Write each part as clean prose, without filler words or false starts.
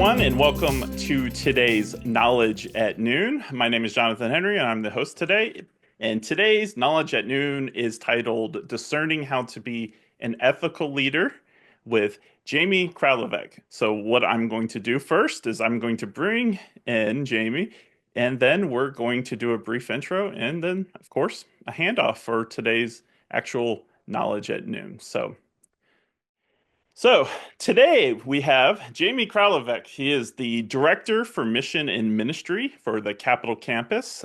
everyone, and welcome to today's Knowledge at Noon. My name is Jonathan Henry, and I'm the host today. And today's Knowledge at Noon is titled Discerning How to Be an Ethical Leader with Jamie Kralovec. So what I'm going to do first is I'm going to bring in Jamie, and then we're going to do a brief intro, and then, of course, a handoff for today's actual Knowledge at Noon. So today we have Jamie Kralovec. He is the Director for Mission and Ministry for the Capitol Campus,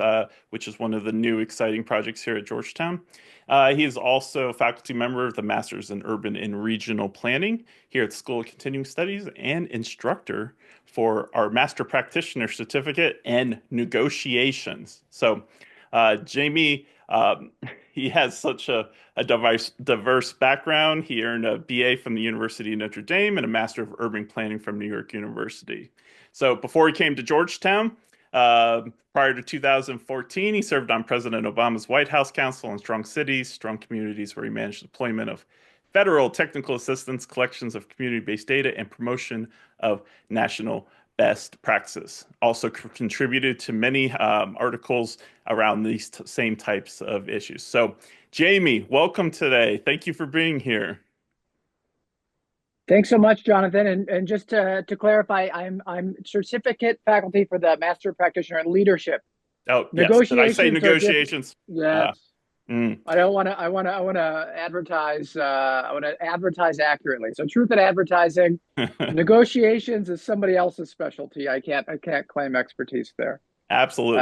which is one of the new exciting projects here at Georgetown. He is also a faculty member of the Masters in Urban and Regional Planning here at the School of Continuing Studies and instructor for our Master Practitioner certificate and negotiations. So, Jamie, he has such a diverse background. He earned a BA from the University of Notre Dame and a Master of Urban Planning from New York University. So before he came to Georgetown, prior to 2014, he served on President Obama's White House Council on Strong Cities, Strong Communities, where he managed deployment of federal technical assistance, collections of community-based data, and promotion of national best practices. Also contributed to many articles around these same types of issues. So, Jamie, welcome today. Thank you for being here. Thanks so much, Jonathan. And just to clarify, I'm certificate faculty for the Master Practitioner in Leadership. Oh, yes. Did I say negotiations? Yes. I don't want to. I want to advertise. I want to advertise accurately. So, truth in advertising, negotiations is somebody else's specialty. I can't claim expertise there. Absolutely.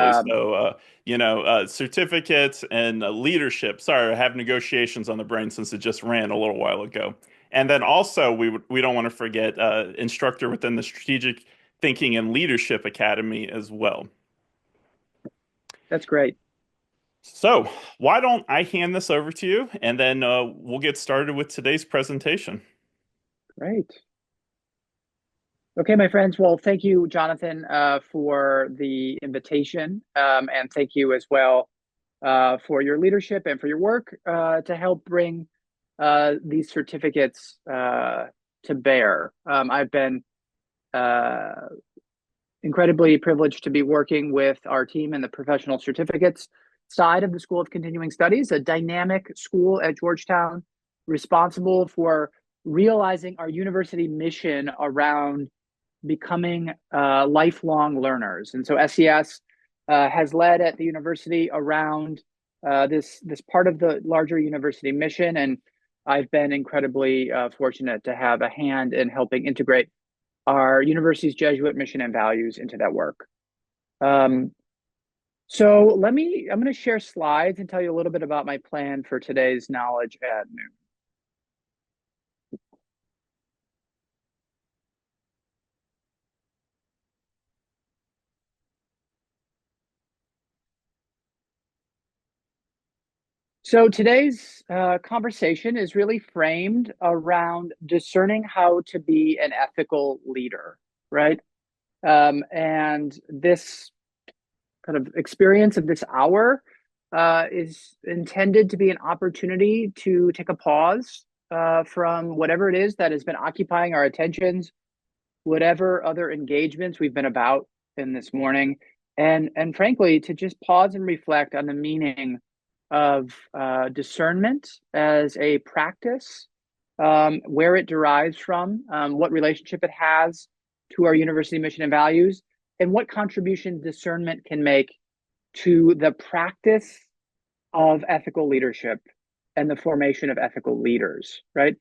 Certificates and leadership. Sorry, I have negotiations on the brain since it just ran a little while ago. And then also, we don't want to forget instructor within the Strategic Thinking and Leadership Academy as well. That's great. So why don't I hand this over to you, and then we'll get started with today's presentation. Great. Okay, my friends. Well, thank you, Jonathan, for the invitation, and thank you as well for your leadership and for your work to help bring these certificates to bear. I've been incredibly privileged to be working with our team in the professional certificates side of the School of Continuing Studies, a dynamic school at Georgetown responsible for realizing our university mission around becoming lifelong learners. And so SES has led at the university around this part of the larger university mission, and I've been incredibly fortunate to have a hand in helping integrate our university's Jesuit mission and values into that work. So I'm going to share slides and tell you a little bit about my plan for today's Knowledge at Noon. So today's conversation is really framed around discerning how to be an ethical leader, right? And this kind of experience of this hour is intended to be an opportunity to take a pause from whatever it is that has been occupying our attentions, whatever other engagements we've been about in this morning, and frankly, to just pause and reflect on the meaning of discernment as a practice, where it derives from, what relationship it has to our university mission and values, and what contribution discernment can make to the practice of ethical leadership and the formation of ethical leaders, right?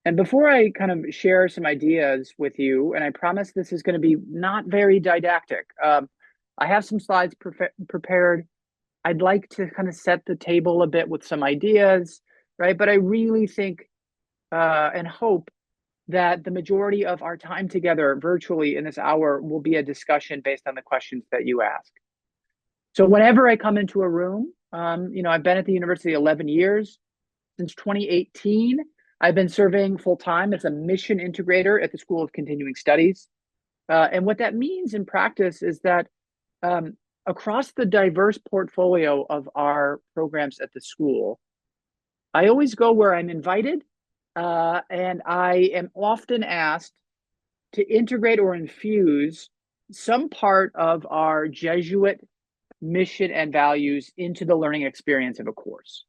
And before I kind of share some ideas with you, and I promise this is going to be not very didactic, I have some slides prepared. I'd like to kind of set the table a bit with some ideas, right? But I really think and hope that the majority of our time together virtually in this hour will be a discussion based on the questions that you ask. So whenever I come into a room, I've been at the university 11 years. Since 2018, I've been serving full-time as a mission integrator at the School of Continuing Studies. And what that means in practice is that across the diverse portfolio of our programs at the school, I always go where I'm invited, and I am often asked to integrate or infuse some part of our Jesuit mission and values into the learning experience of a course.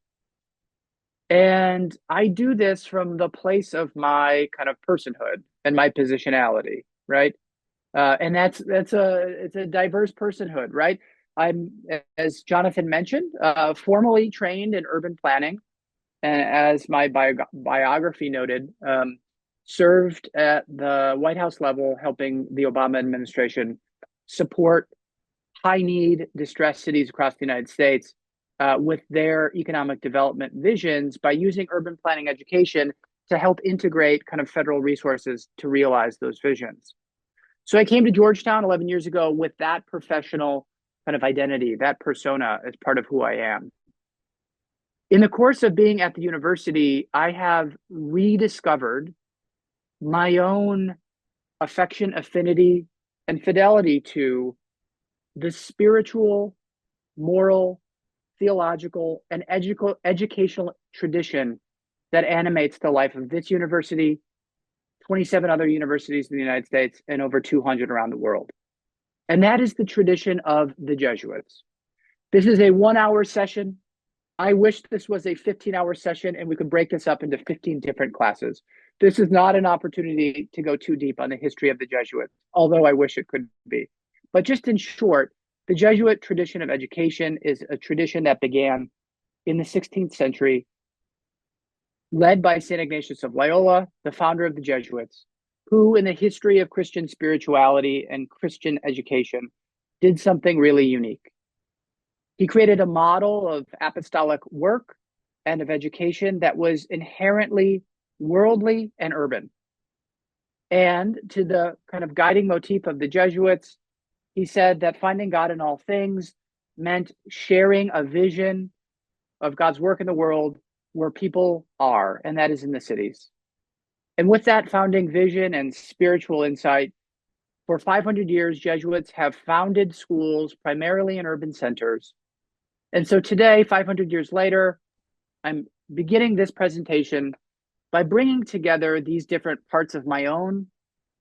And I do this from the place of my kind of personhood and my positionality, right? And it's a diverse personhood, right? I'm, as Jonathan mentioned, formally trained in urban planning, and as my biography noted, served at the White House level, helping the Obama administration support high need, distressed cities across the United States with their economic development visions by using urban planning education to help integrate kind of federal resources to realize those visions. So I came to Georgetown 11 years ago with that professional kind of identity, that persona as part of who I am. In the course of being at the university, I have rediscovered my own affection, affinity, and fidelity to the spiritual, moral, theological, and educational tradition that animates the life of this university, 27 other universities in the United States, and over 200 around the world. And that is the tradition of the Jesuits. This is a 1 hour session. I wish this was a 15-hour session and we could break this up into 15 different classes. This is not an opportunity to go too deep on the history of the Jesuits, although I wish it could be. But just in short, the Jesuit tradition of education is a tradition that began in the 16th century, led by St. Ignatius of Loyola, the founder of the Jesuits, who in the history of Christian spirituality and Christian education did something really unique. He created a model of apostolic work and of education that was inherently worldly and urban. And to the kind of guiding motif of the Jesuits, he said that finding God in all things meant sharing a vision of God's work in the world where people are, and that is in the cities. And with that founding vision and spiritual insight, for 500 years, Jesuits have founded schools primarily in urban centers. And so today, 500 years later, I'm beginning this presentation by bringing together these different parts of my own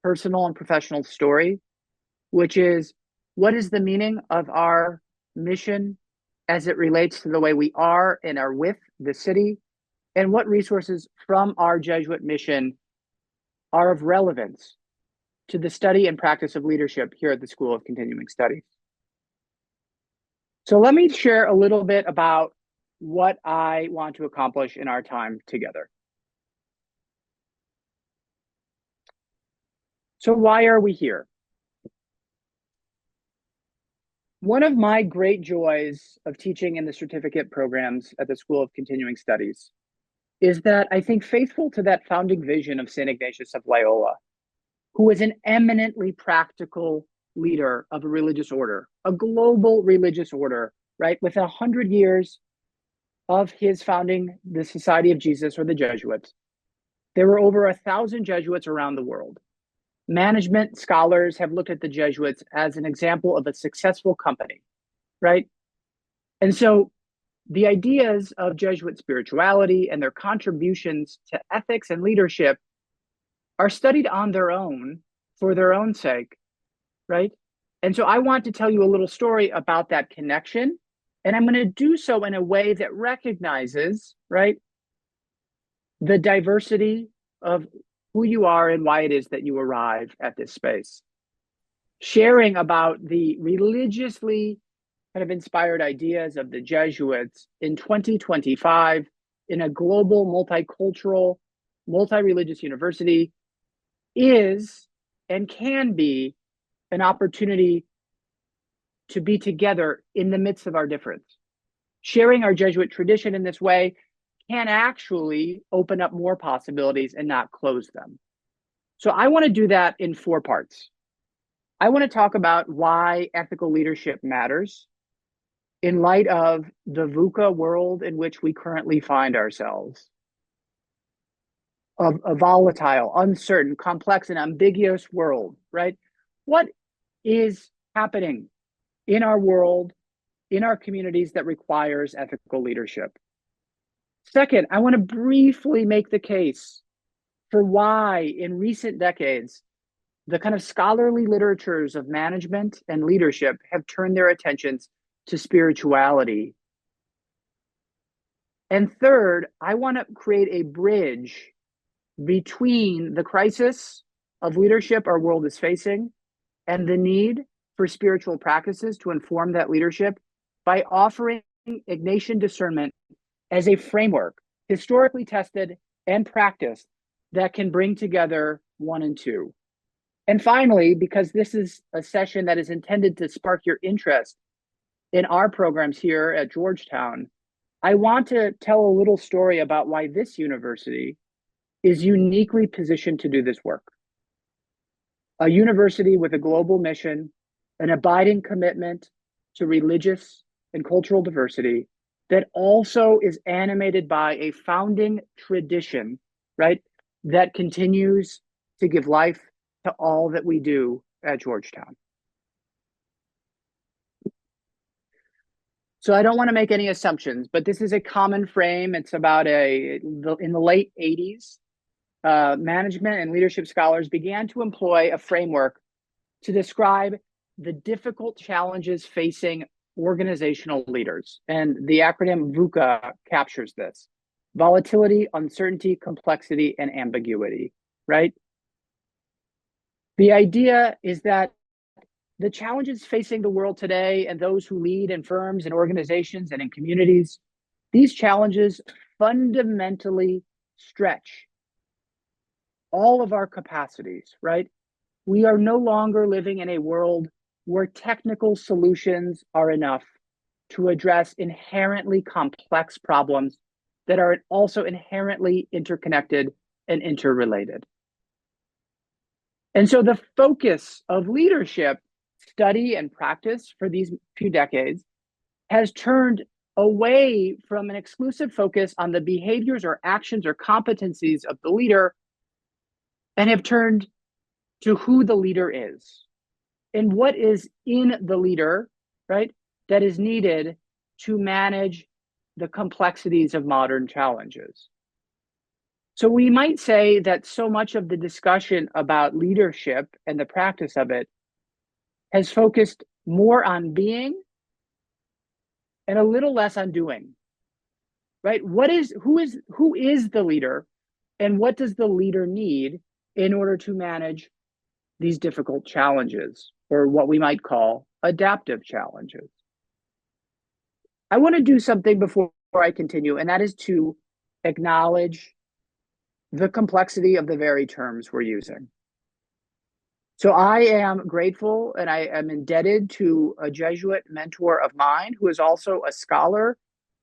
personal and professional story, which is what is the meaning of our mission as it relates to the way we are and are with the city, and what resources from our Jesuit mission are of relevance to the study and practice of leadership here at the School of Continuing Studies. So let me share a little bit about what I want to accomplish in our time together. So why are we here? One of my great joys of teaching in the certificate programs at the School of Continuing Studies is that I think faithful to that founding vision of St. Ignatius of Loyola, who was an eminently practical leader of a religious order, a global religious order, right? With 100 years of his founding the Society of Jesus, or the Jesuits, there were over 1,000 Jesuits around the world. Management scholars have looked at the Jesuits as an example of a successful company, right? And so the ideas of Jesuit spirituality and their contributions to ethics and leadership are studied on their own for their own sake, right? And so I want to tell you a little story about that connection. And I'm going to do so in a way that recognizes, right, the diversity of who you are and why it is that you arrive at this space. Sharing about the religiously kind of inspired ideas of the Jesuits in 2025 in a global, multicultural, multi-religious university is and can be an opportunity to be together in the midst of our difference. Sharing our Jesuit tradition in this way can actually open up more possibilities and not close them. So I want to do that in 4 parts. I want to talk about why ethical leadership matters in light of the VUCA world in which we currently find ourselves. Of a volatile, uncertain, complex, and ambiguous world, right? What is happening in our world, in our communities that requires ethical leadership? Second, I want to briefly make the case for why in recent decades, the kind of scholarly literatures of management and leadership have turned their attentions to spirituality. And third, I want to create a bridge between the crisis of leadership our world is facing and the need for spiritual practices to inform that leadership by offering Ignatian discernment as a framework, historically tested and practiced, that can bring together one and two. And finally, because this is a session that is intended to spark your interest in our programs here at Georgetown, I want to tell a little story about why this university is uniquely positioned to do this work. A university with a global mission, an abiding commitment to religious and cultural diversity that also is animated by a founding tradition, right, that continues to give life to all that we do at Georgetown. So I don't want to make any assumptions, but this is a common frame. It's about in the late 80s, management and leadership scholars began to employ a framework to describe the difficult challenges facing organizational leaders. And the acronym VUCA captures this: volatility, uncertainty, complexity, and ambiguity, right? The idea is that the challenges facing the world today and those who lead in firms and organizations and in communities, these challenges fundamentally stretch all of our capacities, right? We are no longer living in a world where technical solutions are enough to address inherently complex problems that are also inherently interconnected and interrelated. And so the focus of leadership study and practice for these few decades has turned away from an exclusive focus on the behaviors or actions or competencies of the leader and have turned to who the leader is and what is in the leader, right, that is needed to manage the complexities of modern challenges. So we might say that so much of the discussion about leadership and the practice of it has focused more on being and a little less on doing, right? Who is the leader, and what does the leader need in order to manage these difficult challenges, or what we might call adaptive challenges? I want to do something before I continue, and that is to acknowledge the complexity of the very terms we're using. So I am grateful and I am indebted to a Jesuit mentor of mine who is also a scholar,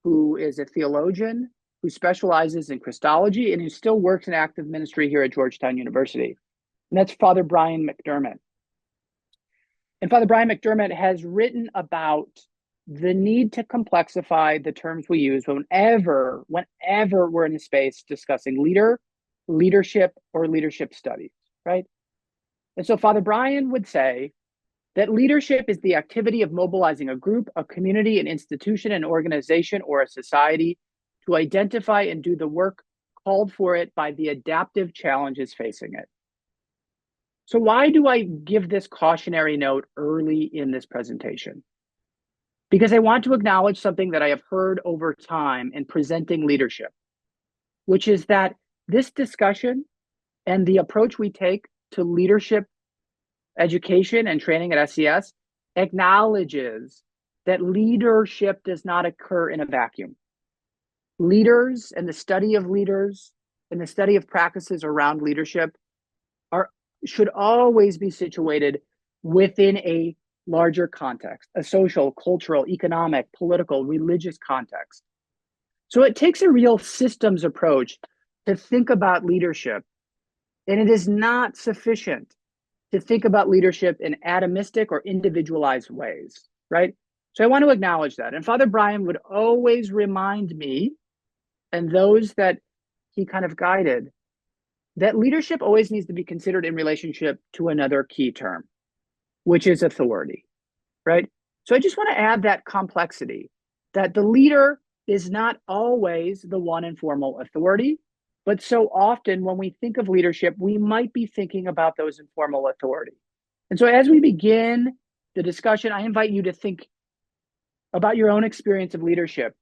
who is a theologian, who specializes in Christology, and who still works in active ministry here at Georgetown University. And that's Father Brian McDermott. And Father Brian McDermott has written about the need to complexify the terms we use whenever we're in a space discussing leadership, or leadership studies, right? And so Father Brian would say that leadership is the activity of mobilizing a group, a community, an institution, an organization, or a society to identify and do the work called for it by the adaptive challenges facing it. So why do I give this cautionary note early in this presentation? Because I want to acknowledge something that I have heard over time in presenting leadership, which is that this discussion and the approach we take to leadership education and training at SCS acknowledges that leadership does not occur in a vacuum. Leaders and the study of leaders and the study of practices around leadership should always be situated within a larger context, a social, cultural, economic, political, religious context. So it takes a real systems approach to think about leadership, and it is not sufficient to think about leadership in atomistic or individualized ways, right? So I want to acknowledge that. And Father Brian would always remind me and those that he kind of guided that leadership always needs to be considered in relationship to another key term, which is authority, right? So I just want to add that complexity, that the leader is not always the one in formal authority, But so often when we think of leadership, we might be thinking about those informal authority. And so as we begin the discussion, I invite you to think about your own experience of leadership,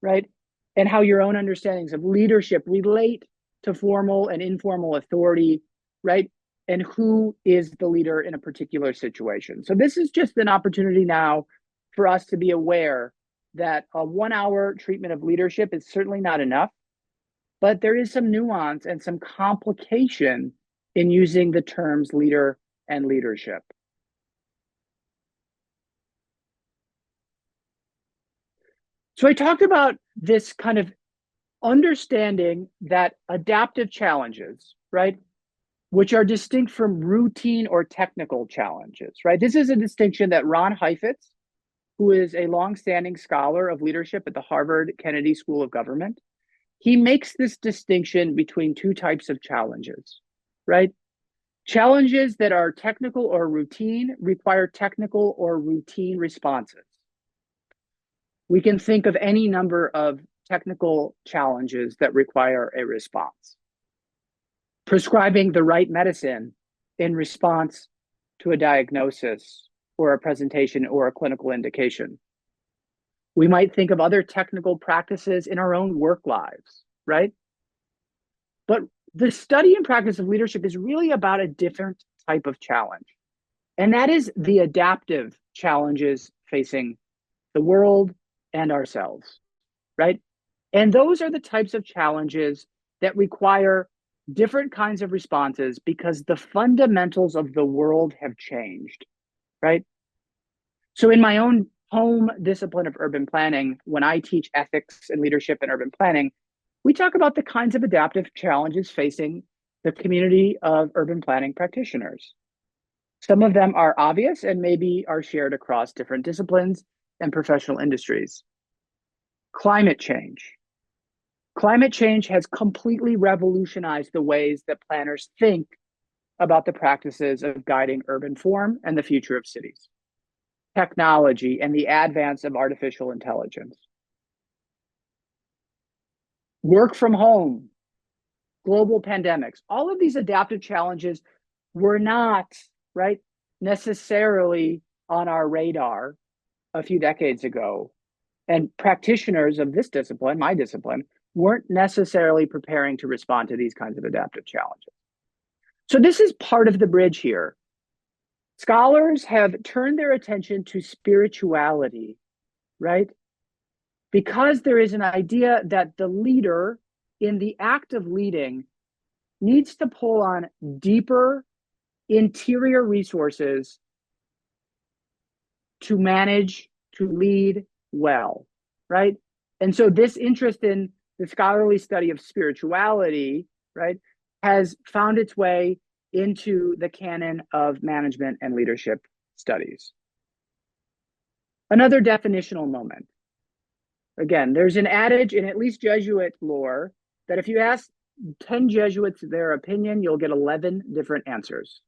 right? And how your own understandings of leadership relate to formal and informal authority, right? And who is the leader in a particular situation. So this is just an opportunity now for us to be aware that a 1 hour treatment of leadership is certainly not enough, but there is some nuance and some complication in using the terms leader and leadership. So I talked about this kind of understanding that adaptive challenges, right, which are distinct from routine or technical challenges, right? This is a distinction that Ron Heifetz, who is a longstanding scholar of leadership at the Harvard Kennedy School of Government, he makes this distinction between two types of challenges, right? Challenges that are technical or routine require technical or routine responses. We can think of any number of technical challenges that require a response. Prescribing the right medicine in response to a diagnosis or a presentation or a clinical indication. We might think of other technical practices in our own work lives, right? But the study and practice of leadership is really about a different type of challenge. And that is the adaptive challenges facing the world and ourselves, right? And those are the types of challenges that require different kinds of responses because the fundamentals of the world have changed, right? So in my own home discipline of urban planning, when I teach ethics and leadership in urban planning, we talk about the kinds of adaptive challenges facing the community of urban planning practitioners. Some of them are obvious and maybe are shared across different disciplines and professional industries. Climate change. Climate change has completely revolutionized the ways that planners think about the practices of guiding urban form and the future of cities. Technology and the advance of artificial intelligence. Work from home, global pandemics, all of these adaptive challenges were not, right, necessarily on our radar a few decades ago. And practitioners of this discipline, my discipline, weren't necessarily preparing to respond to these kinds of adaptive challenges. So this is part of the bridge here. Scholars have turned their attention to spirituality, right? Because there is an idea that the leader, in the act of leading, needs to pull on deeper interior resources to manage, to lead well, right? And so this interest in the scholarly study of spirituality, right, has found its way into the canon of management and leadership studies. Another definitional moment. Again, there's an adage in at least Jesuit lore that if you ask 10 Jesuits their opinion, you'll get 11 different answers.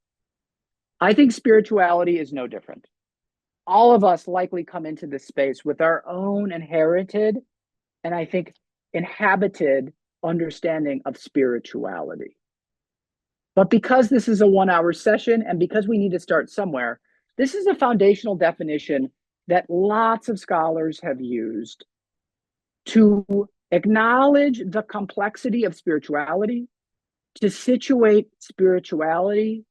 I think spirituality is no different. All of us likely come into this space with our own inherited and I think inhabited understanding of spirituality. But because this is a 1 hour session and because we need to start somewhere, this is a foundational definition that lots of scholars have used to acknowledge the complexity of spirituality, to situate spirituality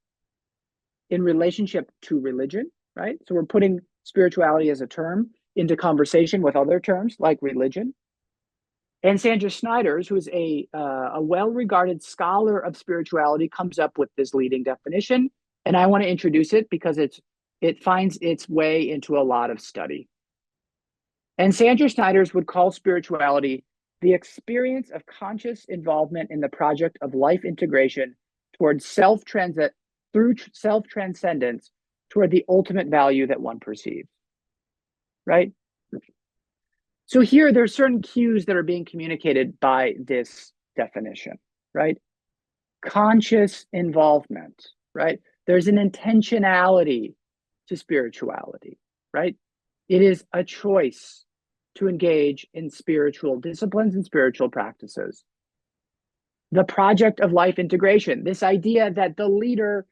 in relationship to religion, right? So we're putting spirituality as a term into conversation with other terms like religion. And Sandra Snyder's, who is a well-regarded scholar of spirituality, comes up with this leading definition. And I want to introduce it because it finds its way into a lot of study. And Sandra Snyder's would call spirituality the experience of conscious involvement in the project of life integration towards through self-transcendence toward the ultimate value that one perceives, right? So here, there's certain cues that are being communicated by this definition, right? Conscious involvement, right? There's an intentionality to spirituality, right? It is a choice to engage in spiritual disciplines and spiritual practices. The project of life integration, this idea that the leader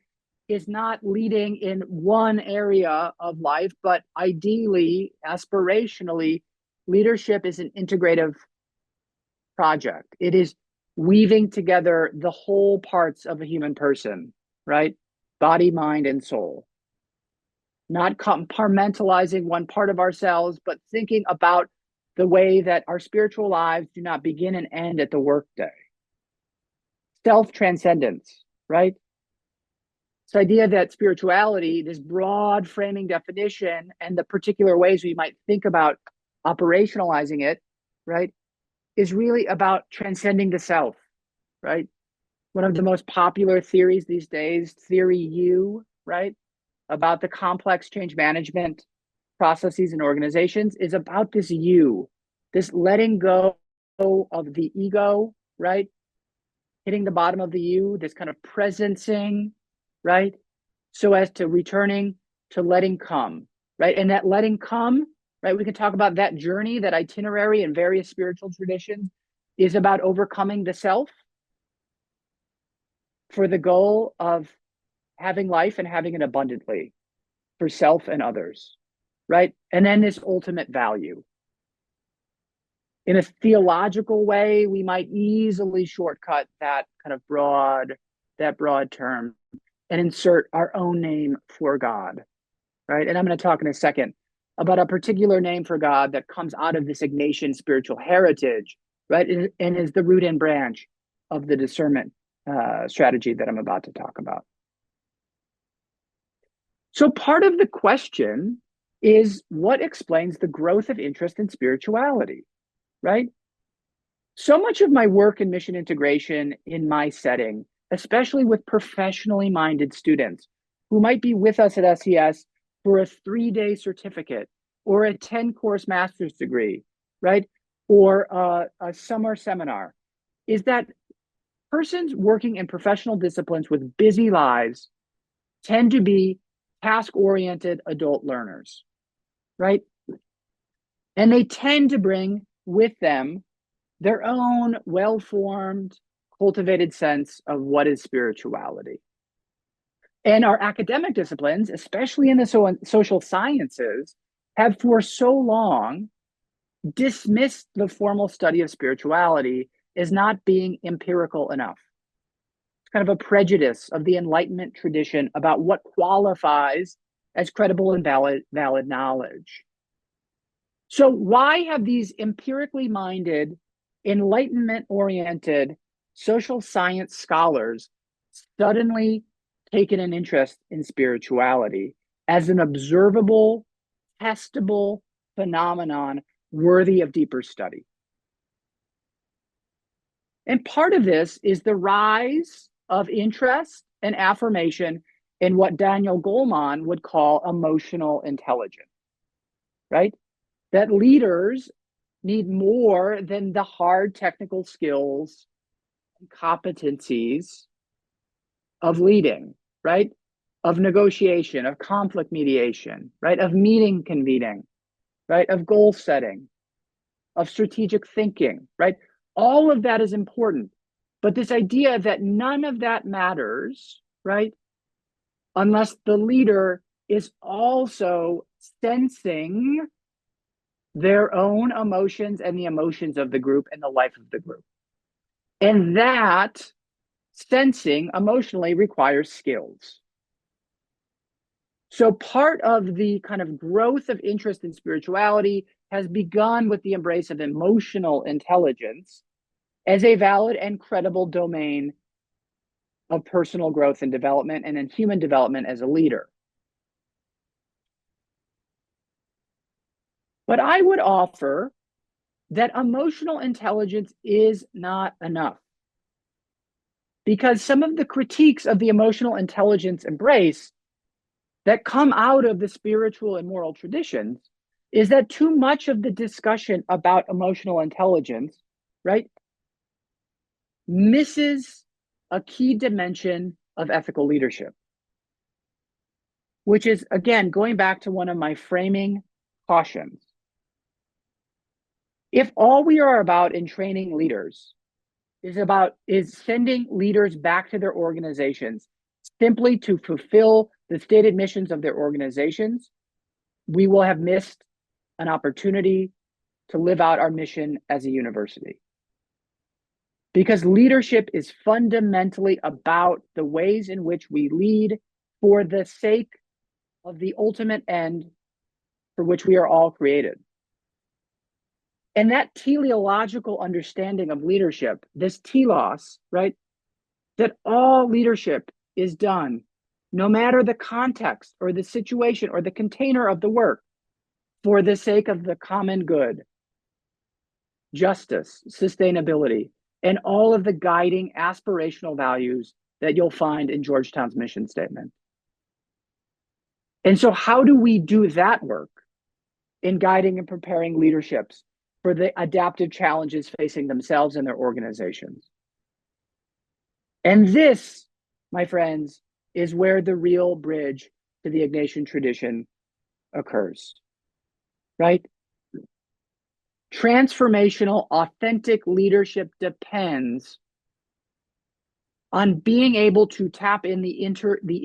is not leading in one area of life, but ideally, aspirationally, leadership is an integrative project. It is weaving together the whole parts of a human person, right? Body, mind, and soul. Not compartmentalizing one part of ourselves, but thinking about the way that our spiritual lives do not begin and end at the workday. Self-transcendence, right? This idea that spirituality, this broad framing definition, and the particular ways we might think about operationalizing it, right, is really about transcending the self, right? One of the most popular theories these days, Theory U, right, about the complex change management processes and organizations, is about this you, this letting go of the ego, right? Hitting the bottom of the U, this kind of presencing, right? So as to returning to letting come, right? And that letting come, right? We can talk about that journey, that itinerary in various spiritual traditions is about overcoming the self for the goal of having life and having it abundantly for self and others, right? And then this ultimate value. In a theological way, we might easily shortcut that kind of broad term and insert our own name for God, right? And I'm going to talk in a second about a particular name for God that comes out of this Ignatian spiritual heritage, right? And is the root and branch of the discernment strategy that I'm about to talk about. So part of the question is what explains the growth of interest in spirituality, right? So much of my work in mission integration in my setting, especially with professionally minded students who might be with us at SES for a 3-day certificate or a 10-course master's degree, right? Or a summer seminar, is that persons working in professional disciplines with busy lives tend to be task-oriented adult learners, right? And they tend to bring with them their own well-formed, cultivated sense of what is spirituality. And our academic disciplines, especially in the social sciences, have for so long dismissed the formal study of spirituality as not being empirical enough. It's kind of a prejudice of the Enlightenment tradition about what qualifies as credible and valid knowledge. So why have these empirically minded, Enlightenment-oriented social science scholars suddenly taken an interest in spirituality as an observable, testable phenomenon worthy of deeper study? And part of this is the rise of interest and affirmation in what Daniel Goleman would call emotional intelligence, right? That leaders need more than the hard technical skills and competencies of leading, right? Of negotiation, of conflict mediation, right? Of meeting convening, right? Of goal setting, of strategic thinking, right? All of that is important. But this idea that none of that matters, right? Unless the leader is also sensing their own emotions and the emotions of the group and the life of the group. And that sensing emotionally requires skills. So part of the kind of growth of interest in spirituality has begun with the embrace of emotional intelligence as a valid and credible domain of personal growth and development and in human development as a leader. But I would offer that emotional intelligence is not enough. Because some of the critiques of the emotional intelligence embrace that come out of the spiritual and moral traditions is that too much of the discussion about emotional intelligence, right, misses a key dimension of ethical leadership, which is, again, going back to one of my framing cautions. If all we are about in training leaders is sending leaders back to their organizations simply to fulfill the stated missions of their organizations, we will have missed an opportunity to live out our mission as a university. Because leadership is fundamentally about the ways in which we lead for the sake of the ultimate end for which we are all created. And that teleological understanding of leadership, this telos, right, that all leadership is done, no matter the context or the situation or the container of the work, for the sake of the common good, justice, sustainability, and all of the guiding aspirational values that you'll find in Georgetown's mission statement. And so how do we do that work in guiding and preparing leaderships for the adaptive challenges facing themselves and their organizations? And this, my friends, is where the real bridge to the Ignatian tradition occurs, right? Transformational, authentic leadership depends on being able to tap in the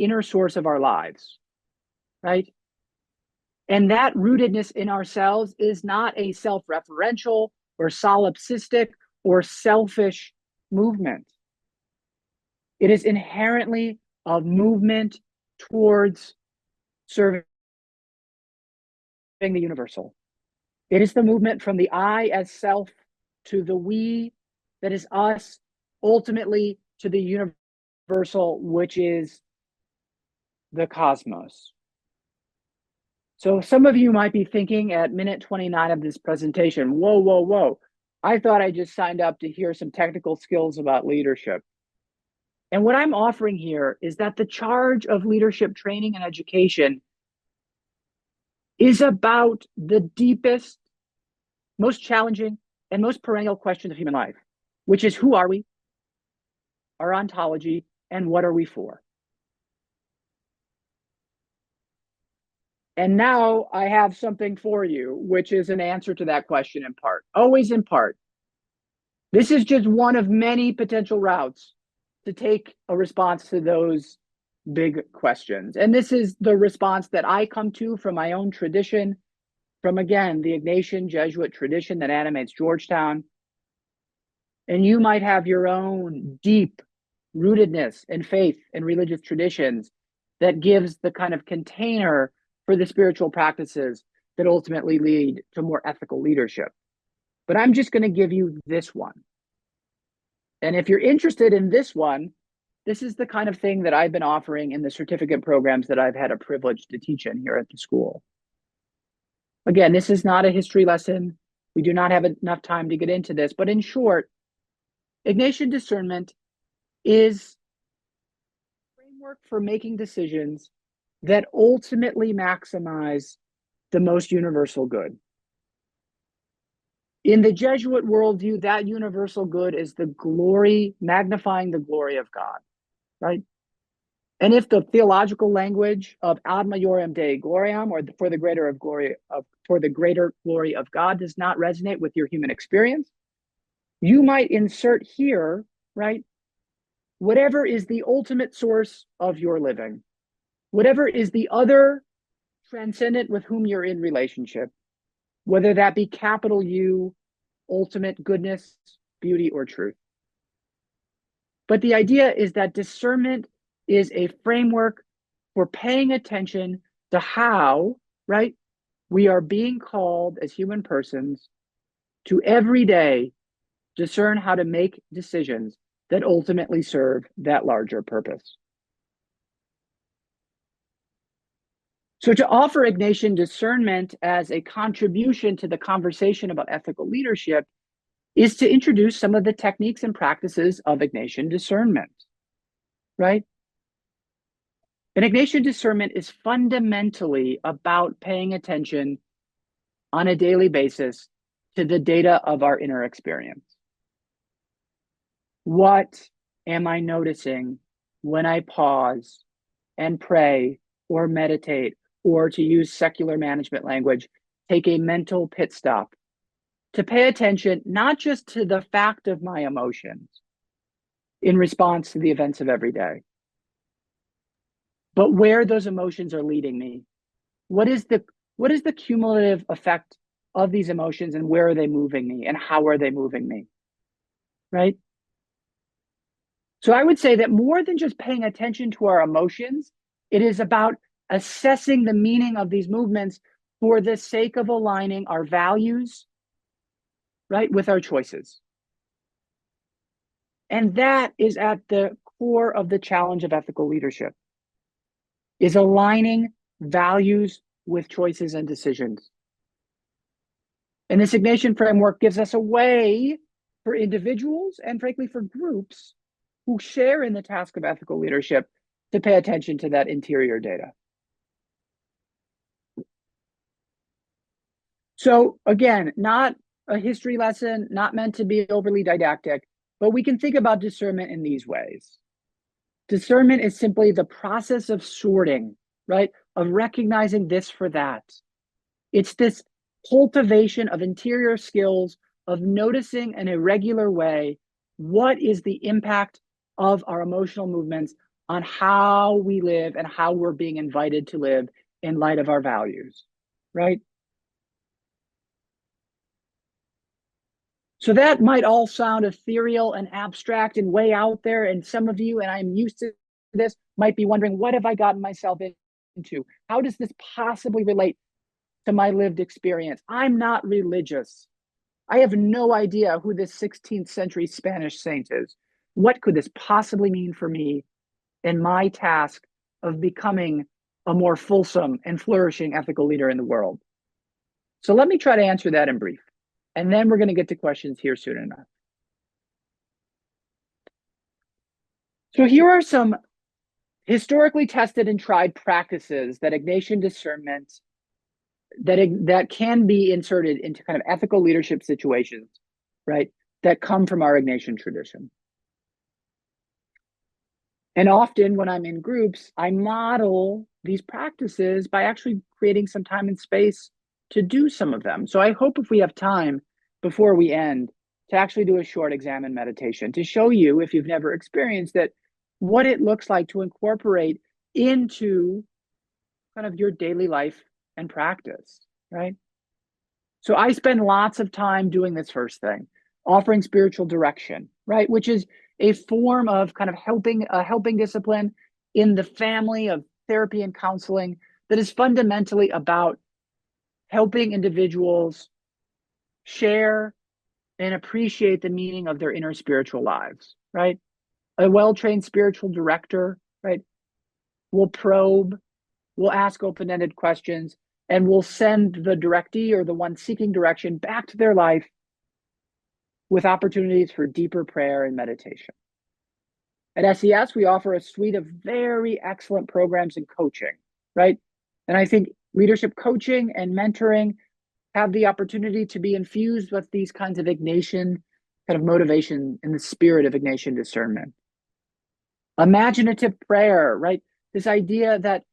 inner source of our lives, right? And that rootedness in ourselves is not a self-referential or solipsistic or selfish movement. It is inherently a movement towards serving the universal. It is the movement from the I as self to the we that is us, ultimately to the universal, which is the cosmos. So some of you might be thinking at minute 29 of this presentation, whoa, whoa, whoa. I thought I just signed up to hear some technical skills about leadership. And what I'm offering here is that the charge of leadership training and education is about the deepest, most challenging, and most perennial questions of human life, which is who are we, our ontology, and what are we for? And now I have something for you, which is an answer to that question in part, always in part. This is just one of many potential routes to take a response to those big questions. And this is the response that I come to from my own tradition, from, again, the Ignatian Jesuit tradition that animates Georgetown. And you might have your own deep rootedness in faith and religious traditions that gives the kind of container for the spiritual practices that ultimately lead to more ethical leadership. But I'm just going to give you this one. And if you're interested in this one, this is the kind of thing that I've been offering in the certificate programs that I've had a privilege to teach in here at the school. Again, this is not a history lesson. We do not have enough time to get into this. But in short, Ignatian discernment is a framework for making decisions that ultimately maximize the most universal good. In the Jesuit worldview, that universal good is the glory, magnifying the glory of God, right? And if the theological language of ad majorem Dei gloriam, or for the greater glory of God, does not resonate with your human experience, you might insert here, right, whatever is the ultimate source of your living, whatever is the other transcendent with whom you're in relationship, whether that be capital U, ultimate goodness, beauty, or truth. But the idea is that discernment is a framework for paying attention to how, right, we are being called as human persons to every day discern how to make decisions that ultimately serve that larger purpose. So to offer Ignatian discernment as a contribution to the conversation about ethical leadership is to introduce some of the techniques and practices of Ignatian discernment, right? And Ignatian discernment is fundamentally about paying attention on a daily basis to the data of our inner experience. What am I noticing when I pause and pray or meditate, or to use secular management language, take a mental pit stop to pay attention not just to the fact of my emotions, in response to the events of every day. But where those emotions are leading me, what is the cumulative effect of these emotions, and where are they moving me, and how are they moving me, right? So I would say that more than just paying attention to our emotions, it is about assessing the meaning of these movements for the sake of aligning our values, right, with our choices. And that is at the core of the challenge of ethical leadership, is aligning values with choices and decisions. And this Ignatian framework gives us a way for individuals and frankly for groups who share in the task of ethical leadership to pay attention to that interior data. So again, not a history lesson, not meant to be overly didactic, but we can think about discernment in these ways. Discernment is simply the process of sorting, right? Of recognizing this for that. It's this cultivation of interior skills of noticing in a regular way what is the impact of our emotional movements on how we live and how we're being invited to live in light of our values, right? So that might all sound ethereal and abstract and way out there. And some of you, and I'm used to this, might be wondering, what have I gotten myself into? How does this possibly relate to my lived experience? I'm not religious. I have no idea who this 16th century Spanish saint is. What could this possibly mean for me in my task of becoming a more fulsome and flourishing ethical leader in the world? So let me try to answer that in brief. And then we're going to get to questions here soon enough. So here are some historically tested and tried practices that Ignatian discernment that can be inserted into kind of ethical leadership situations, right? That come from our Ignatian tradition. And often when I'm in groups, I model these practices by actually creating some time and space to do some of them. So I hope if we have time before we end to actually do a short examine meditation to show you, if you've never experienced it, what it looks like to incorporate into kind of your daily life and practice, right? So I spend lots of time doing this first thing, offering spiritual direction, right? Which is a form of kind of helping discipline in the family of therapy and counseling that is fundamentally about helping individuals share and appreciate the meaning of their inner spiritual lives, right? A well-trained spiritual director, right, will probe, will ask open-ended questions, and will send the directee or the one seeking direction back to their life with opportunities for deeper prayer and meditation. At SES, we offer a suite of very excellent programs in coaching, right? And I think leadership coaching and mentoring have the opportunity to be infused with these kinds of Ignatian kind of motivation in the spirit of Ignatian discernment. Imaginative prayer, right? This idea that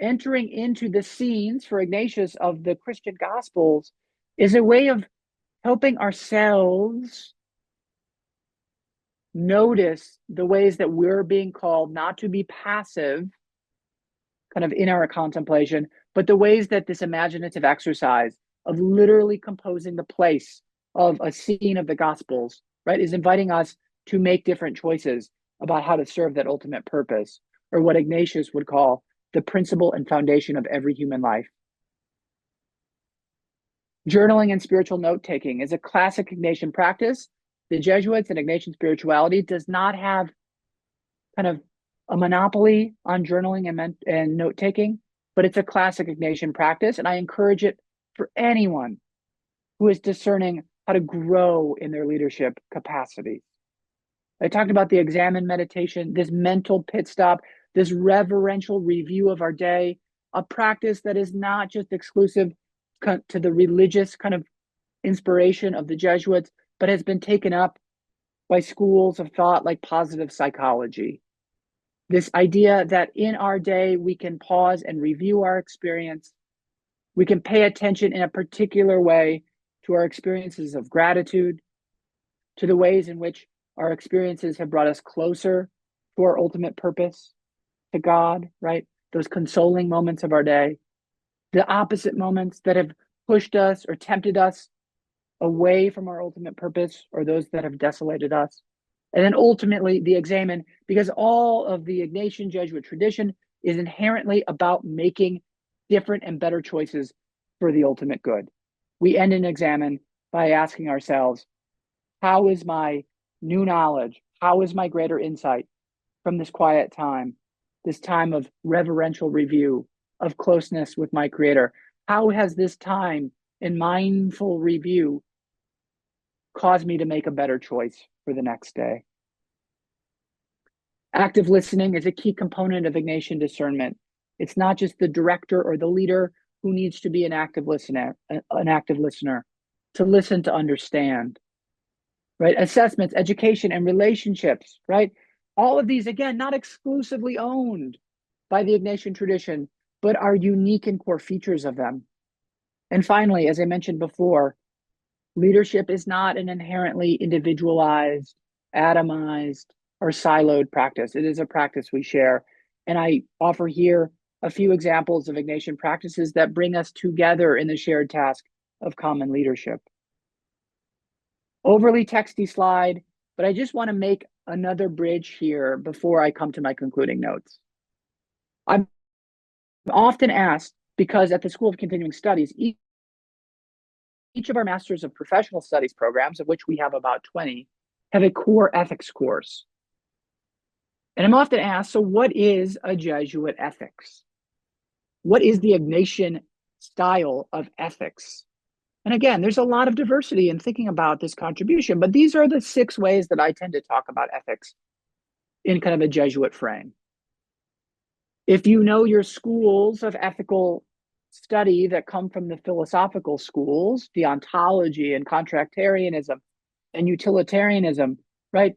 entering into the scenes for Ignatius of the Christian Gospels is a way of helping ourselves notice the ways that we're being called not to be passive kind of in our contemplation, but the ways that this imaginative exercise of literally composing the place of a scene of the Gospels, right, is inviting us to make different choices about how to serve that ultimate purpose, or what Ignatius would call the principle and foundation of every human life. Journaling and spiritual note-taking is a classic Ignatian practice. The Jesuits and Ignatian spirituality does not have kind of a monopoly on journaling and note-taking, but it's a classic Ignatian practice, and I encourage it for anyone who is discerning how to grow in their leadership capacity. I talked about the examine meditation, this mental pit stop, this reverential review of our day, a practice that is not just exclusive to the religious kind of inspiration of the Jesuits, but has been taken up by schools of thought like positive psychology. This idea that in our day, we can pause and review our experience. We can pay attention in a particular way to our experiences of gratitude, to the ways in which Our experiences have brought us closer to our ultimate purpose, to God, right? Those consoling moments of our day, the opposite moments that have pushed us or tempted us away from our ultimate purpose, or those that have desolated us. And then ultimately the examen, because all of the Ignatian Jesuit tradition is inherently about making different and better choices for the ultimate good. We end an examen by asking ourselves, how is my new knowledge? How is my greater insight from this quiet time, this time of reverential review, of closeness with my Creator? How has this time in mindful review caused me to make a better choice for the next day? Active listening is a key component of Ignatian discernment. It's not just the director or the leader who needs to be an active listener, to listen, to understand, right? Assessments, education, and relationships, right? All of these, again, not exclusively owned by the Ignatian tradition, but are unique and core features of them. And finally, as I mentioned before, leadership is not an inherently individualized, atomized, or siloed practice. It is a practice we share. And I offer here a few examples of Ignatian practices that bring us together in the shared task of common leadership. Overly texty slide, but I just want to make another bridge here before I come to my concluding notes. I'm often asked, because at the School of Continuing Studies, each of our Masters of Professional Studies programs, of which we have about 20, have a core ethics course. And I'm often asked, so what is a Jesuit ethics? What is the Ignatian style of ethics? And again, there's a lot of diversity in thinking about this contribution, but these are the 6 ways that I tend to talk about ethics in kind of a Jesuit frame. If you know your schools of ethical study that come from the philosophical schools, deontology and contractarianism and utilitarianism, right?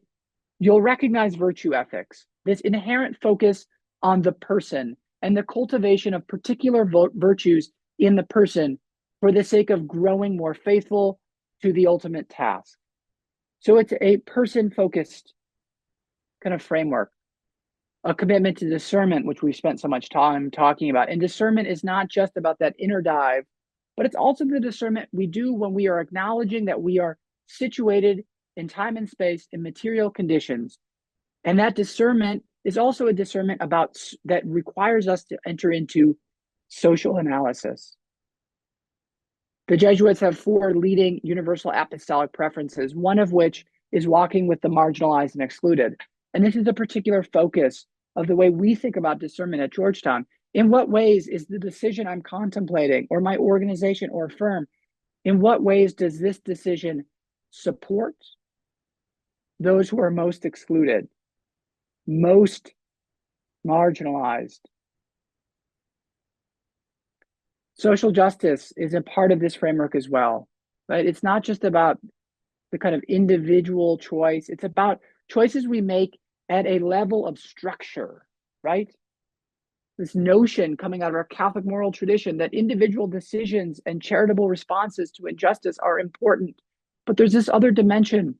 You'll recognize virtue ethics, this inherent focus on the person and the cultivation of particular virtues in the person for the sake of growing more faithful to the ultimate task. So it's a person-focused kind of framework, a commitment to discernment, which we've spent so much time talking about. And discernment is not just about that inner dive, but it's also the discernment we do when we are acknowledging that we are situated in time and space in material conditions. And that discernment is also a discernment about that requires us to enter into social analysis. The Jesuits have 4 leading universal apostolic preferences, one of which is walking with the marginalized and excluded. And this is a particular focus of the way we think about discernment at Georgetown. In what ways is the decision I'm contemplating, or my organization or firm, in what ways does this decision support those who are most excluded, most marginalized? Social justice is a part of this framework as well, right? It's not just about the kind of individual choice. It's about choices we make at a level of structure, right? This notion coming out of our Catholic moral tradition that individual decisions and charitable responses to injustice are important. But there's this other dimension,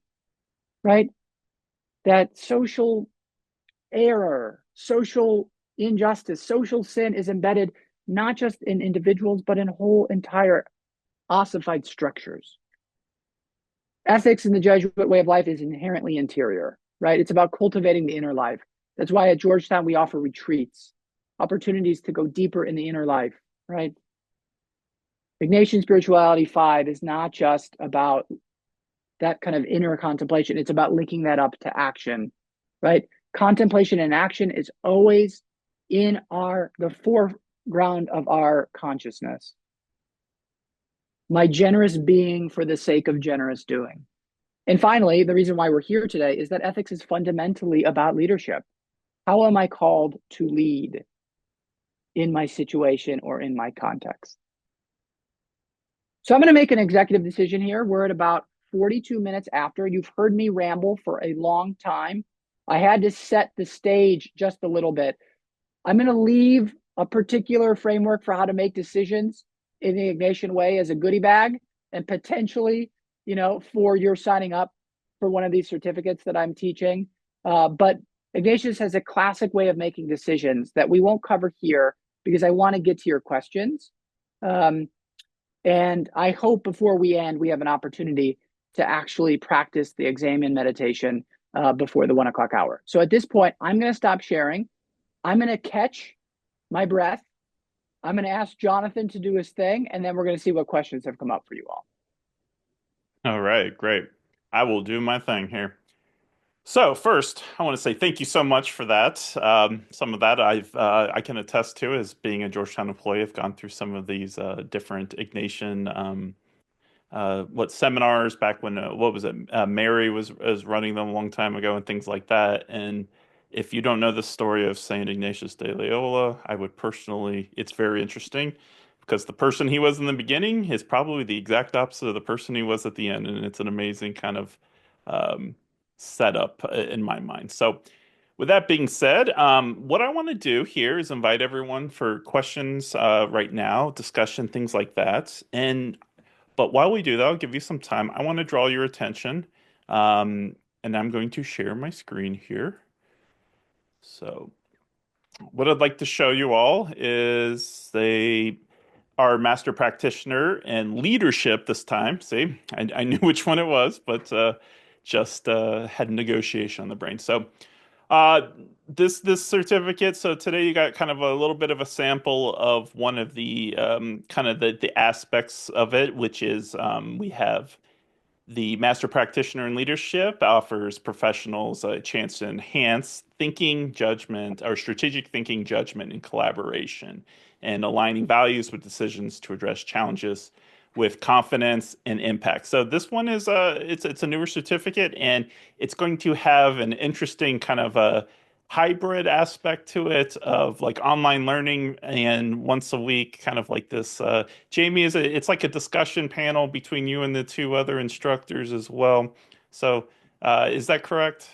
right? That social error, social injustice, social sin is embedded not just in individuals, but in whole entire ossified structures. Ethics in the Jesuit way of life is inherently interior, right? It's about cultivating the inner life. That's why at Georgetown we offer retreats, opportunities to go deeper in the inner life, right? Ignatian Spirituality 5 is not just about that kind of inner contemplation. It's about linking that up to action, right? Contemplation and action is always in the foreground of our consciousness. My generous being for the sake of generous doing. And finally, the reason why we're here today is that ethics is fundamentally about leadership. How am I called to lead in my situation or in my context? So I'm going to make an executive decision here. We're at about 42 minutes after. You've heard me ramble for a long time. I had to set the stage just a little bit. I'm going to leave a particular framework for how to make decisions in the Ignatian way as a goodie bag, and potentially, for your signing up for one of these certificates that I'm teaching. But Ignatius has a classic way of making decisions that we won't cover here because I want to get to your questions. Um, and I hope before we end, we have an opportunity to actually practice the Examen meditation before the 1 o'clock hour. So at this point, I'm going to stop sharing. I'm going to catch my breath. I'm going to ask Jonathan to do his thing, and then we're going to see what questions have come up for you all. All right, great. I will do my thing here. So first, I want to say thank you so much for that. Some of that I can attest to as being a Georgetown employee. I've gone through some of these different Ignatian what seminars back when what was it? Mary was running them a long time ago and things like that. And if you don't know the story of Saint Ignatius de Loyola, I would personally, it's very interesting because the person he was in the beginning is probably the exact opposite of the person he was at the end, and it's an amazing kind of um, setup in my mind. So. With that being said, what I want to do here is invite everyone for questions right now, discussion, things like that. But while we do that, I'll give you some time. I want to draw your attention, um, and I'm going to share my screen here. So, what I'd like to show you all is our Master Practitioner and leadership this time. See, I knew which one it was, but just had negotiation on the brain. So, uh, this certificate. So today you got kind of a little bit of a sample of one of the kind of the aspects of it, which is we have the Master Practitioner in Leadership offers professionals a chance to enhance thinking, judgment, or strategic thinking, judgment, and collaboration, and aligning values with decisions to address challenges with confidence and impact. So this one is it's a newer certificate, and it's going to have an interesting kind of a hybrid aspect to it of like online learning and once a week, kind of like this. Jamie, it's like a discussion panel between you and the two other instructors as well. So, is that correct?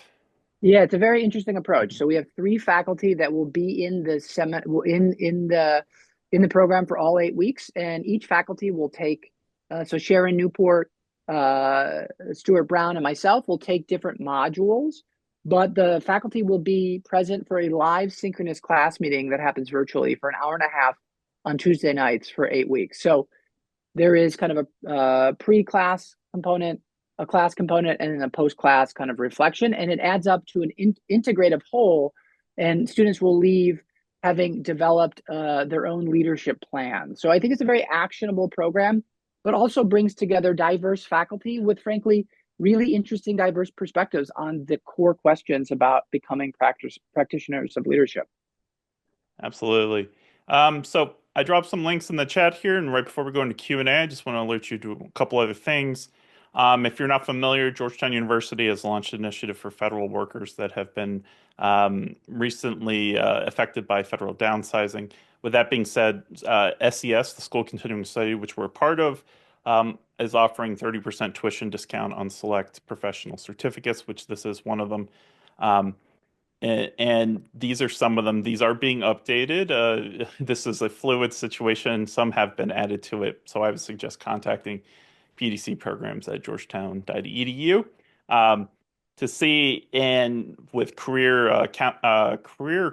Yeah, it's a very interesting approach. So we have three faculty that will be in the in the program for all 8 weeks, and each faculty will take. So Sharon Newport, Stuart Brown, and myself will take different modules, but the faculty will be present for a live synchronous class meeting that happens virtually for an hour and a half on Tuesday nights for 8 weeks. So there is kind of a pre-class component, a class component, and then a post-class kind of reflection, and it adds up to an integrative whole. And students will leave having developed their own leadership plan. So I think it's a very actionable program, but also brings together diverse faculty with, frankly, really interesting, diverse perspectives on the core questions about becoming practitioners of leadership. Absolutely. So I dropped some links in the chat here, and right before we go into Q&A, I just want to alert you to a couple other things. If you're not familiar, Georgetown University has launched an initiative for federal workers that have been recently affected by federal downsizing. With that being said, SES, the School Continuing Study, which we're a part of, is offering 30% tuition discount on select professional certificates, which this is one of them. Um, and these are some of them. These are being updated. This is a fluid situation. Some have been added to it. So I would suggest contacting PDC programs at georgetown.edu to see. And with career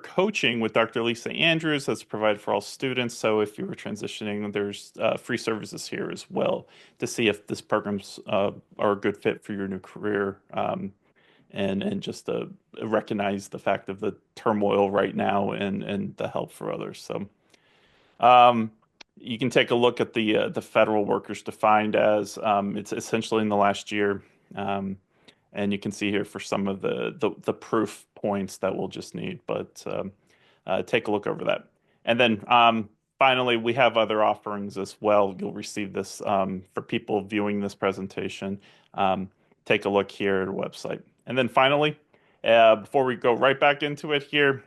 coaching with Dr. Lisa Andrews, that's provided for all students. So if you were transitioning, there's free services here as well to see if this programs are a good fit for your new career. And just to recognize the fact of the turmoil right now and the help for others. So um, you can take a look at the federal workers defined as it's essentially in the last year, and you can see here for some of the proof points that we'll just need. But take a look over that, and then finally we have other offerings as well. You'll receive this for people viewing this presentation. Um, Take a look here at our website. And then finally, before we go right back into it here,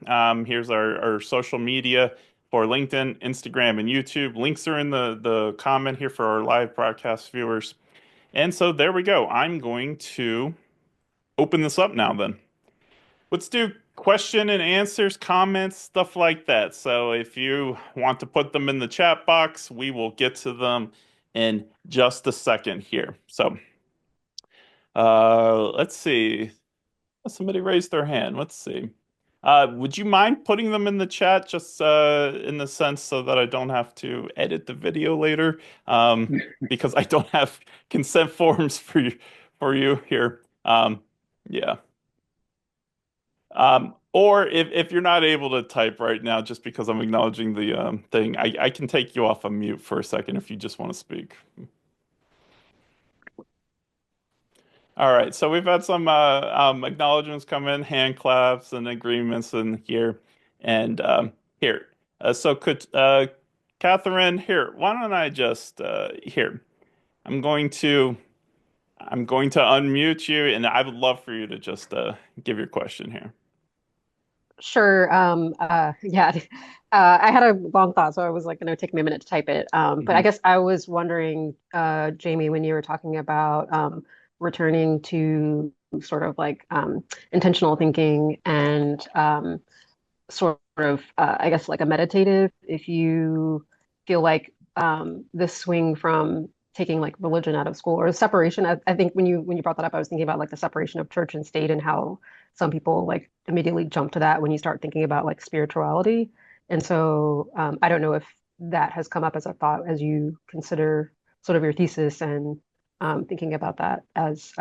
here's our social media for LinkedIn, Instagram, and YouTube. Links are in the comment here for our live broadcast viewers. And so there we go. I'm going to open this up now then. Let's do question and answers, comments, stuff like that. So if you want to put them in the chat box, we will get to them in just a second here. So Let's see. Somebody raised their hand. Let's see. Would you mind putting them in the chat just in the sense so that I don't have to edit the video later? Because I don't have consent forms for you here. Yeah. Or if you're not able to type right now, just because I'm acknowledging the thing, I can take you off a mute for a second if you just want to speak. All right, so we've had some acknowledgments come in, hand claps and agreements in here, and here. So could Catherine here? Why don't I just here? I'm going to I'm going to unmute you, and I would love for you to just give your question here. Sure. Yeah. I had a long thought, so I was like, take me a minute to type it. But I Hmm. guess I was wondering, Jamie, when you were talking about returning to sort of like intentional thinking and sort of, I guess, like a meditative, if you feel like this swing from taking like religion out of school or separation, I think when you brought that up, I was thinking about like the separation of church and state and how some people like immediately jump to that when you start thinking about like spirituality. And so I don't know if that has come up as a thought as you consider sort of your thesis and thinking about that as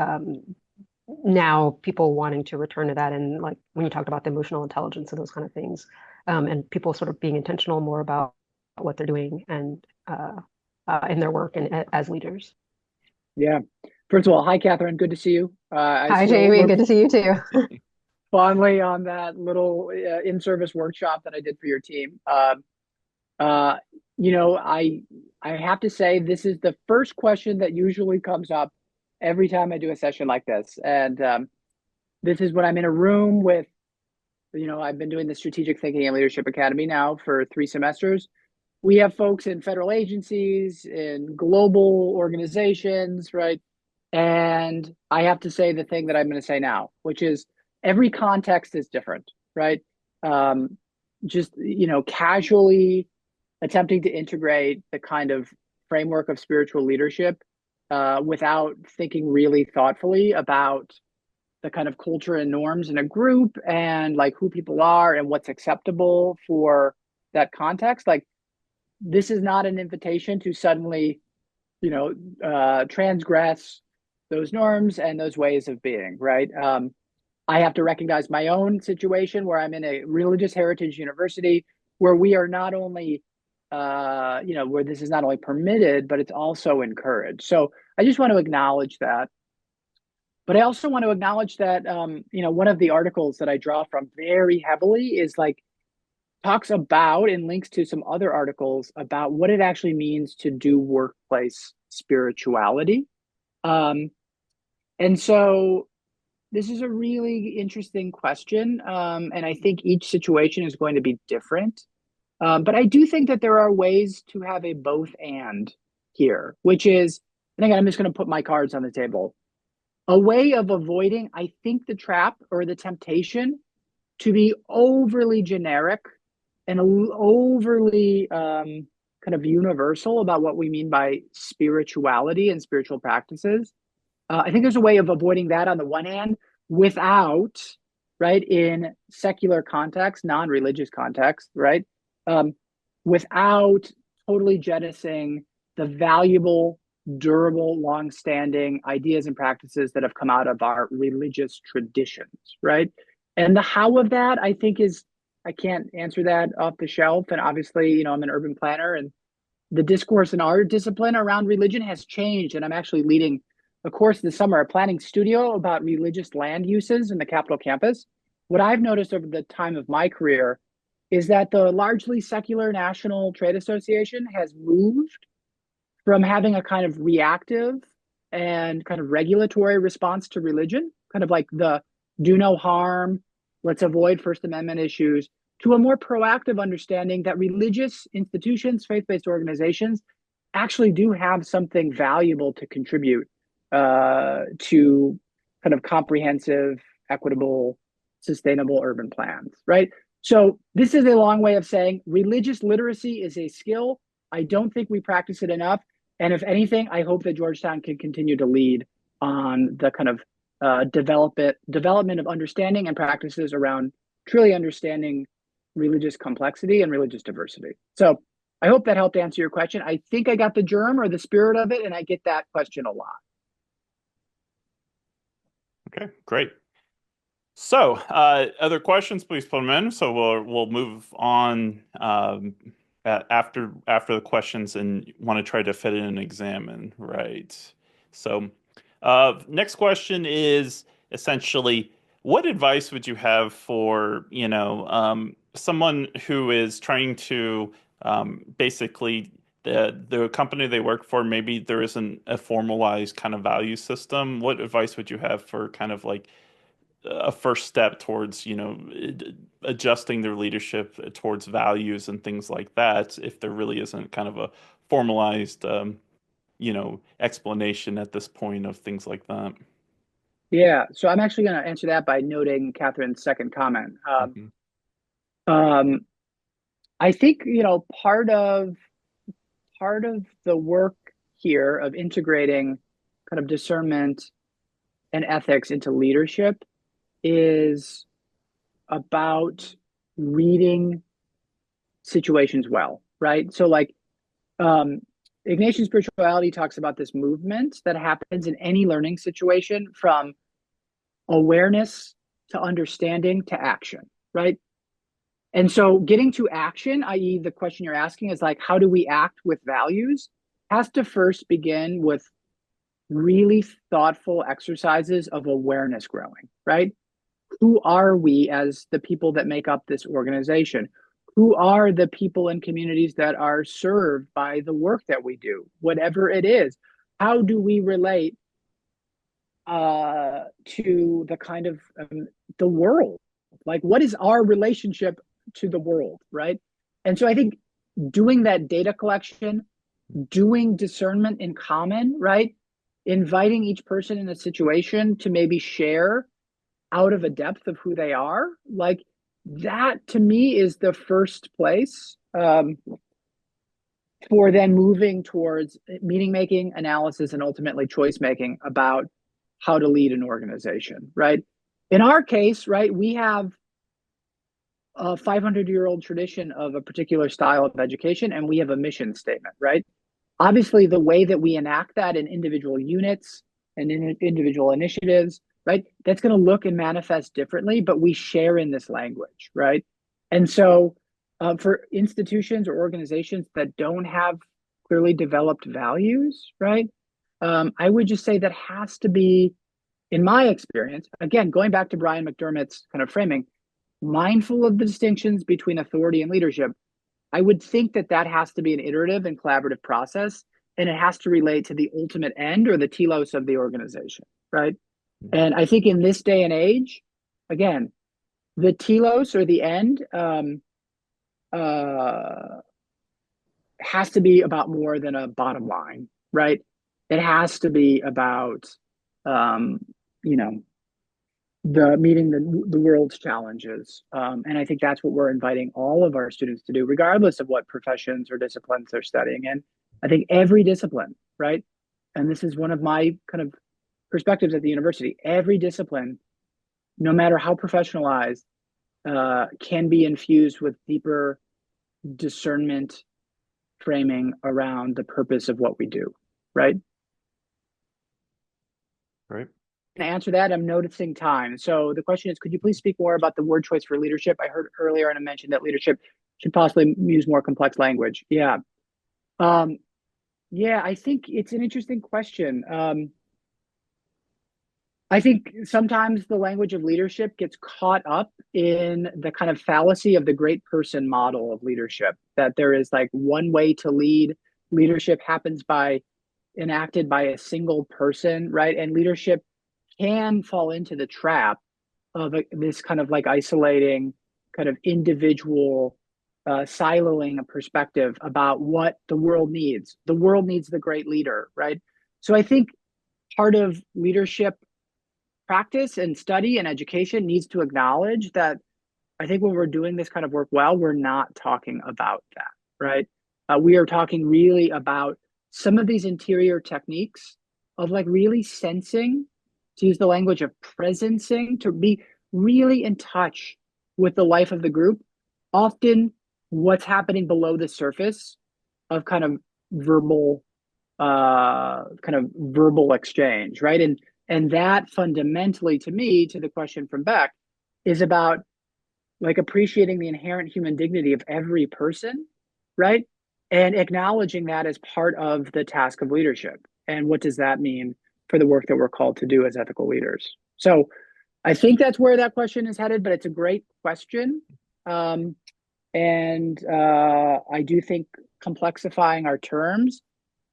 now people wanting to return to that and like when you talked about the emotional intelligence and those kind of things and people sort of being intentional more about what they're doing and in their work and as leaders. Yeah. First of all, hi, Catherine. Good to see you. I Hi, still Jamie. look Good to see you too. fondly on that little in-service workshop that I did for your team. Uh, I have to say this is the first question that usually comes up every time I do a session like this, and this is when I'm in a room with, I've been doing the Strategic Thinking and Leadership Academy now for 3 semesters. We have folks in federal agencies, in global organizations, right? And I have to say the thing that I'm going to say now, which is every context is different, right? Um, just, casually attempting to integrate the kind of framework of spiritual leadership without thinking really thoughtfully about the kind of culture and norms in a group and like who people are and what's acceptable for that context. Like, this is not an invitation to suddenly, transgress those norms and those ways of being, right? I have to recognize my own situation where I'm in a religious heritage university where we are not only, where this is not only permitted, but it's also encouraged. So I just want to acknowledge that. But I also want to acknowledge that, one of the articles that I draw from very heavily is like talks about and links to some other articles about what it actually means to do workplace spirituality. Um, and so this is a really interesting question. And I think each situation is going to be different. But I do think that there are ways to have a both and here, which is, and again, I'm just going to put my cards on the table. A way of avoiding, I think, the trap or the temptation to be overly generic and overly kind of universal about what we mean by spirituality and spiritual practices. I think there's a way of avoiding that on the one hand without, right, in secular context, non-religious context, right, um, without totally jettisoning the valuable, durable, long-standing ideas and practices that have come out of our religious traditions, right? And the how of that, I think, is I can't answer that off the shelf. And obviously, I'm an urban planner and the discourse in our discipline around religion has changed. And I'm actually leading a course this summer, a planning studio about religious land uses in the Capitol campus. What I've noticed over the time of my career is that the largely secular National Trade Association has moved from having a kind of reactive and kind of regulatory response to religion, kind of like the do no harm, let's avoid First Amendment issues, to a more proactive understanding that religious institutions, faith based organizations actually do have something valuable to contribute to kind of comprehensive, equitable, sustainable urban plans, right? So, this is a long way of saying religious literacy is a skill. I don't think we practice it enough. And if anything, I hope that Georgetown can continue to lead on the kind of development of understanding and practices around truly understanding religious complexity and religious diversity. So I hope that helped answer your question. I think I got the germ or the spirit of it, and I get that question a lot. Okay, great. So, other questions, please put them in. So we'll move on after the questions and want to try to fit in an examine, right? So, next question is essentially, what advice would you have for, someone who is trying to basically the company they work for, maybe there isn't a formalized kind of value system. What advice would you have for kind of like a first step towards, adjusting their leadership towards values and things like that, if there really isn't kind of a formalized, explanation at this point of things like that? Yeah, so I'm actually going to answer that by noting Catherine's second comment. Hmm. Um, I think part of the work here of integrating kind of discernment and ethics into leadership is about reading situations well, right? So like um Ignatian spirituality talks about this movement that happens in any learning situation from awareness to understanding to action, right? And so getting to action, i.e., the question you're asking is like, how do we act with values, has to first begin with really thoughtful exercises of awareness growing, right? Who are we as the people that make up this organization? Who are the people and communities that are served by the work that we do, whatever it is? How do we relate to the kind of the world? Like, what is our relationship to the world, right? And so I think doing that data collection, doing discernment in common, right? Inviting each person in a situation to maybe share out of a depth of who they are, like that to me is the first place for then moving towards meaning making, analysis, and ultimately choice making about how to lead an organization, right? In our case, right, we have a 500-year-old tradition of a particular style of education, and we have a mission statement, right? Obviously, the way that we enact that in individual units and in individual initiatives, right, that's going to look and manifest differently, but we share in this language, right? And so, for institutions or organizations that don't have clearly developed values, right, I would just say that has to be, in my experience, again, going back to Brian McDermott's kind of framing, mindful of the distinctions between authority and leadership. I would think that that has to be an iterative and collaborative process, and it has to relate to the ultimate end or the telos of the organization, right? And I think in this day and age, again, the telos or the end uh, has to be about more than a bottom line, right? It has to be about, um, you know, the meeting the world's challenges, and I think that's what we're inviting all of our students to do, regardless of what professions or disciplines they're studying in. I think every discipline, right? And this is one of my kind of perspectives at the university. Every discipline, no matter how professionalized, can be infused with deeper discernment framing around the purpose of what we do, right? Right. To answer that, I'm noticing time. So the question is, could you please speak more about the word choice for leadership? I heard earlier and I mentioned that leadership should possibly use more complex language. Yeah. Um, yeah, I think it's an interesting question. I think sometimes the language of leadership gets caught up in the kind of fallacy of the great person model of leadership, that there is like one way to lead. Leadership happens by enacted by a single person, right? And leadership can fall into the trap of this kind of like isolating, kind of individual, siloing a perspective about what the world needs. The world needs the great leader, right? So I think part of leadership practice and study and education needs to acknowledge that I think when we're doing this kind of work well, we're not talking about that, right? We are talking really about some of these interior techniques of like really sensing, to use the language of presencing, to be really in touch with the life of the group, often what's happening below the surface of verbal kind of verbal exchange, right? And that fundamentally, to me, to the question from Beck, is about like appreciating the inherent human dignity of every person, right? And acknowledging that as part of the task of leadership. And what does that mean for the work that we're called to do as ethical leaders? So I think that's where that question is headed, but it's a great question. And I do think complexifying our terms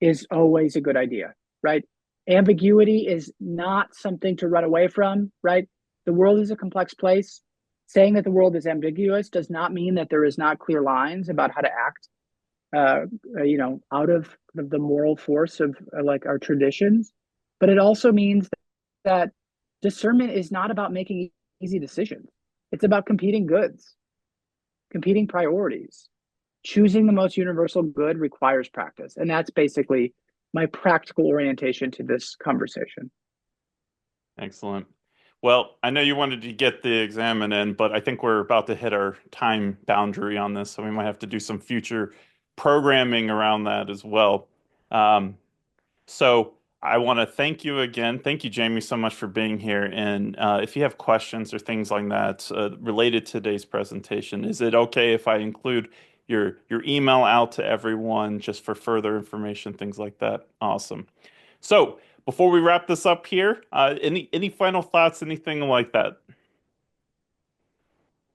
is always a good idea, right? Ambiguity is not something to run away from, right? The world is a complex place. Saying that the world is ambiguous does not mean that there is not clear lines about how to act, out of the moral force of like our traditions. But it also means that discernment is not about making easy decisions. It's about competing goods, competing priorities. Choosing the most universal good requires practice. And that's basically my practical orientation to this conversation. Excellent. Well, I know you wanted to get the examen in, but I think we're about to hit our time boundary on this, so we might have to do some future programming around that as well. Um, so I want to thank you again. Thank you, Jamie, so much for being here. And if you have questions or things like that related to today's presentation, is it okay if I include your email out to everyone just for further information, things like that? Awesome. So before we wrap this up here, any final thoughts, anything like that?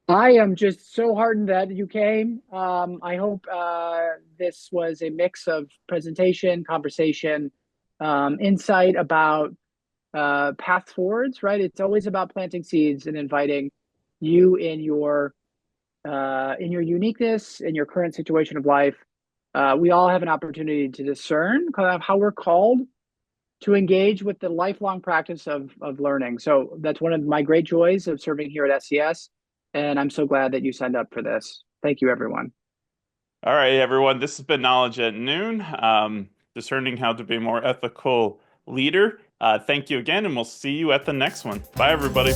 I am just so heartened that you came. I hope this was a mix of presentation, conversation, insight about path forwards, right? It's always about planting seeds and inviting you in your uniqueness, in your current situation of life. We all have an opportunity to discern kind of how we're called to engage with the lifelong practice of learning. So that's one of my great joys of serving here at SCS. And I'm so glad that you signed up for this. Thank you, everyone. All right, everyone. This has been Knowledge at Noon, discerning how to be a more ethical leader. Thank you again, and we'll see you at the next one. Bye, everybody.